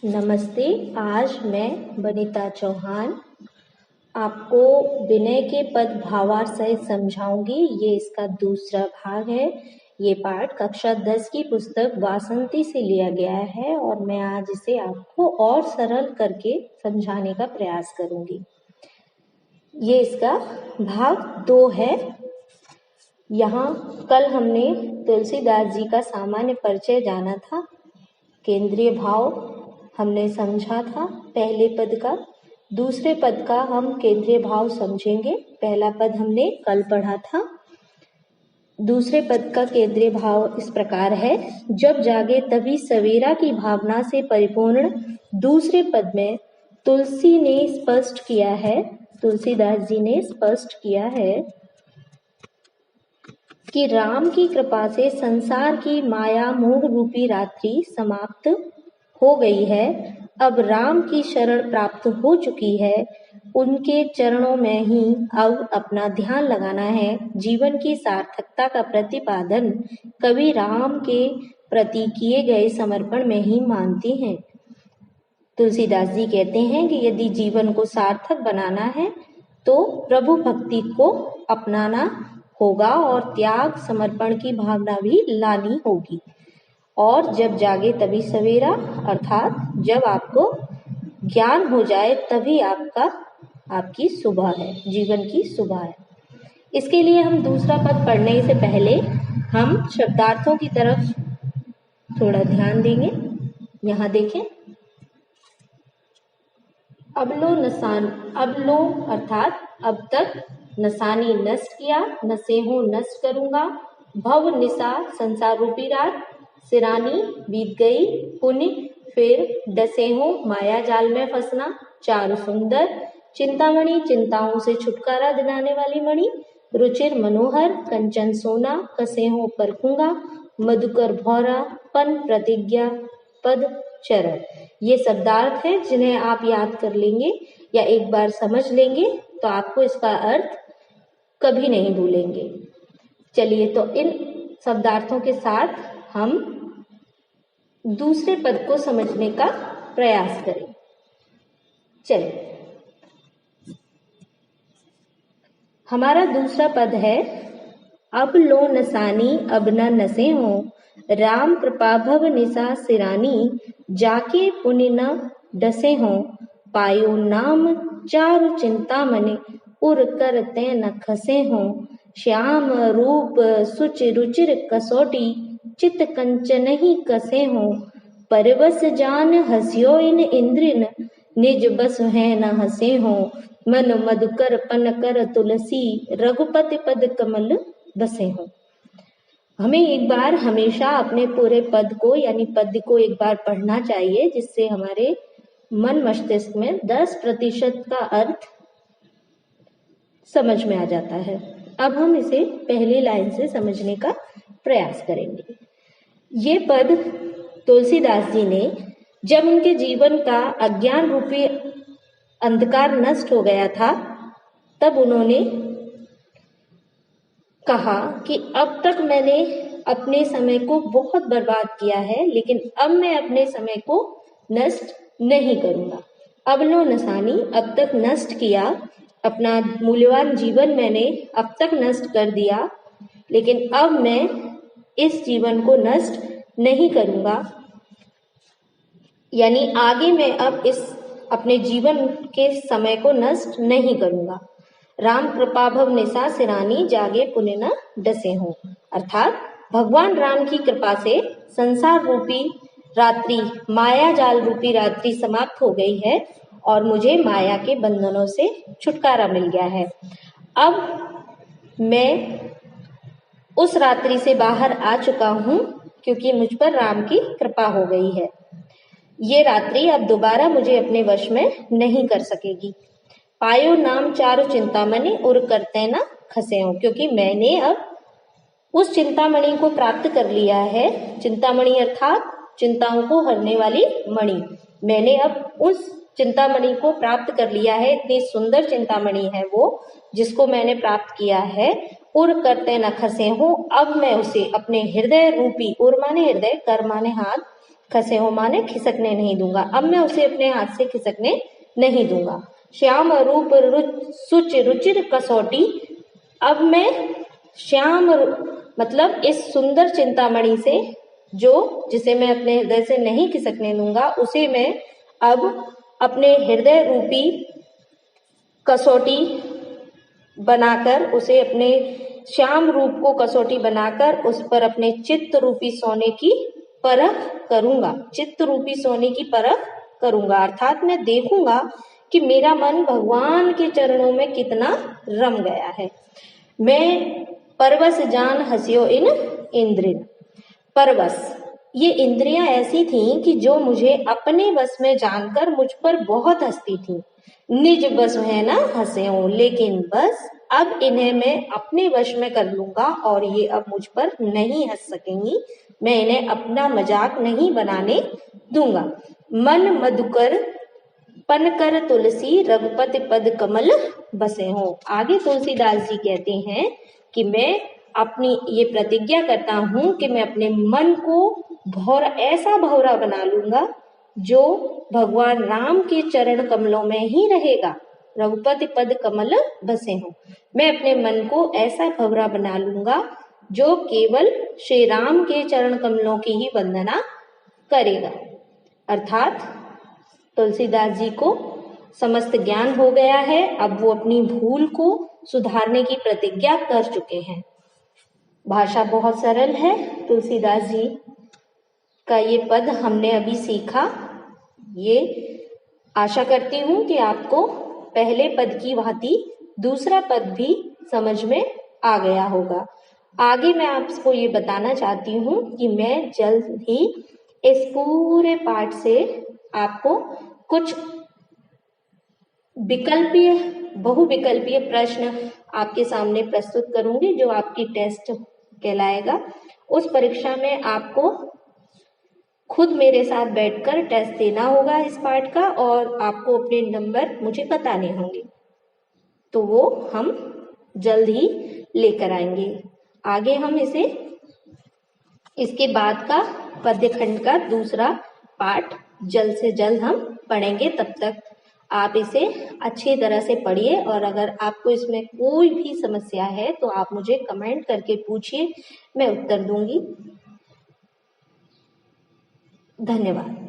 नमस्ते। आज मैं वनिता चौहान आपको विनय के पद भावार्थ सहित समझाऊंगी। ये इसका दूसरा भाग है। ये पाठ कक्षा 10 की पुस्तक वासंती से लिया गया है और मैं आज इसे आपको और सरल करके समझाने का प्रयास करूंगी। ये इसका भाग 2 है। यहाँ कल हमने तुलसीदास जी का सामान्य परिचय जाना था। केंद्रीय भाव हमने समझा था पहले पद का। दूसरे पद का हम केंद्रीय भाव समझेंगे। पहला पद हमने कल पढ़ा था। दूसरे पद का केंद्रीय भाव इस प्रकार है, जब जागे तभी सवेरा की भावना से परिपूर्ण। दूसरे पद में तुलसीदास जी ने स्पष्ट किया है कि राम की कृपा से संसार की माया मोह रूपी रात्रि समाप्त हो गई है। अब राम की शरण प्राप्त हो चुकी है। उनके चरणों में ही अब अपना ध्यान लगाना है। जीवन की सार्थकता का प्रतिपादन कवि राम के प्रति किए गए समर्पण में ही मानते हैं। तुलसीदास जी कहते हैं कि यदि जीवन को सार्थक बनाना है तो प्रभु भक्ति को अपनाना होगा और त्याग समर्पण की भावना भी लानी होगी। और जब जागे तभी सवेरा, अर्थात जब आपको ज्ञान हो जाए तभी आपकी सुबह है, जीवन की सुबह है। इसके लिए हम दूसरा पद पढ़ने से पहले हम शब्दार्थों की तरफ थोड़ा ध्यान देंगे। यहाँ देखें, अबलो अर्थात अब तक, नसानी नष्ट किया, नसे हूँ नष्ट करूंगा, भव निशा संसार रूपी रात, सिरानी बीत गई, पुण्य फिर डसे हो माया जाल में फंसना, चारु सुंदर, चिंतामणि चिंताओं से छुटकारा दिलाने वाली मणि, रुचिर मनोहर, कंचन सोना, कसे हो परखूंगा, मधुकर भौरा, पन प्रतिज्ञा, पद चरण। ये शब्दार्थ हैं जिन्हें आप याद कर लेंगे या एक बार समझ लेंगे तो आपको इसका अर्थ कभी नहीं भूलेंगे। चलिए तो इन शब्दार्थों के साथ हम दूसरे पद को समझने का प्रयास करें। चलिए, हमारा दूसरा पद है, अब लो नसानी अब न नसे हो, राम कृपा भव निशा सिरानी, जाके पुण्य न डसे हो, पायो नाम चारु चिंता मने, उर करते न खसे हो, श्याम रूप सुच रुचिर कसोटी, चित कंचन ही कसे हो, परवस जान हस्यो इन इंद्रिन, निज बस है न हसे हो, मन मधुकर पन कर तुलसी, रघुपति पद कमल बसे हो। हमें एक बार हमेशा अपने पूरे पद को यानी पद्य को एक बार पढ़ना चाहिए, जिससे हमारे मन मस्तिष्क में 10% का अर्थ समझ में आ जाता है। अब हम इसे पहली लाइन से समझने का प्रयास करेंगे। ये पद तुलसीदास जी ने जब उनके जीवन का अज्ञान रूपी अंधकार नष्ट हो गया था, तब उन्होंने कहा कि अब तक मैंने अपने समय को बहुत बर्बाद किया है, लेकिन अब मैं अपने समय को नष्ट नहीं करूंगा। अब लो नसानी, अब तक नष्ट किया, अपना मूल्यवान जीवन मैंने अब तक नष्ट कर दिया, लेकिन अब मैं इस जीवन को नष्ट नहीं करूंगा। यानी आगे मैं अब इस अपने जीवन के समय को नष्ट नहीं करूंगा। राम कृपा भव निशा सिरानी, जागे पुण्य न डसे हो, अर्थात भगवान राम की कृपा से संसार रूपी रात्रि, माया जाल रूपी रात्रि समाप्त हो गई है और मुझे माया के बंधनों से छुटकारा मिल गया है। अब मैं उस रात्रि से बाहर आ चुका हूँ क्योंकि मुझ पर राम की कृपा हो गई है। ये रात्रि अब दोबारा मुझे अपने वश में नहीं कर सकेगी। पायो नाम चारु चिंतामणि, उर करते न खसे हो, क्योंकि मैंने अब उस चिंतामणि को प्राप्त कर लिया है। चिंतामणि अर्थात चिंताओं को हरने वाली मणि। मैंने अब उस चिंतामणि को प्राप्त कर लिया है। इतनी सुंदर चिंतामणि है वो, जिसको मैंने प्राप्त किया है। उर करते न खसे हो, अब मैं उसे अपने हृदय रूपी, उर माने हृदय, कर माने हाथ, खसे हो माने खिसकने नहीं दूंगा। अब मैं उसे अपने हाथ से खिसकने नहीं दूंगा। श्याम रूप सुच रुचिर कसौटी, अब मैं मतलब इस सुंदर चिंतामणि से, जो जिसे मैं अपने हृदय से नहीं खिसकने दूंगा, उसे मैं अब अपने हृदय रूपी कसौटी बनाकर, उसे अपने श्याम रूप को कसौटी बनाकर उस पर अपने चित्त रूपी सोने की परख करूंगा। चित्त रूपी सोने की परख करूंगा अर्थात मैं देखूंगा कि मेरा मन भगवान के चरणों में कितना रम गया है। मैं परवश जान हंसियो इन इंद्रिन। परवश, ये इंद्रियां ऐसी थीं कि जो मुझे अपने वश में जानकर मुझ पर बहुत हंसती थीं। निज बस है ना हंसे हूं, लेकिन बस अब इन्हें मैं अपने वश में कर लूंगा और ये अब मुझ पर नहीं हंस सकेंगी। मैं इन्हें अपना मजाक नहीं बनाने दूंगा। मन मधुकर पनकर तुलसी रघुपति पद कमल बसे हो। आगे तुलसीदास जी कहते हैं कि मैं अपनी ये प्रतिज्ञा करता हूं कि मैं अपने मन को ऐसा भौरा बना लूंगा जो भगवान राम के चरण कमलों में ही रहेगा। रघुपति पद कमल बसे हो, मैं अपने मन को ऐसा भौरा बना लूंगा जो केवल श्री राम के चरण कमलों की ही वंदना करेगा। अर्थात तुलसीदास जी को समस्त ज्ञान हो गया है। अब वो अपनी भूल को सुधारने की प्रतिज्ञा कर चुके हैं। भाषा बहुत सरल है। तुलसीदास जी का ये पद हमने अभी सीखा। ये आशा करती हूँ कि आपको पहले पद की भांति दूसरा पद भी समझ में आ गया होगा। आगे मैं आपको ये बताना चाहती हूँ कि मैं जल्द ही इस पूरे पाठ से आपको कुछ बहुविकल्पीय प्रश्न आपके सामने प्रस्तुत करूंगी, जो आपकी टेस्ट कहलाएगा। उस परीक्षा में आपको खुद मेरे साथ बैठकर टेस्ट देना होगा इस पाठ का, और आपको अपने नंबर मुझे बताने होंगे, तो वो हम जल्द ही लेकर आएंगे। आगे हम इसके बाद का पद्यखंड का दूसरा पाठ जल्द से जल्द हम पढ़ेंगे। तब तक आप इसे अच्छी तरह से पढ़िए, और अगर आपको इसमें कोई भी समस्या है तो आप मुझे कमेंट करके पूछिए, मैं उत्तर दूंगी। धन्यवाद।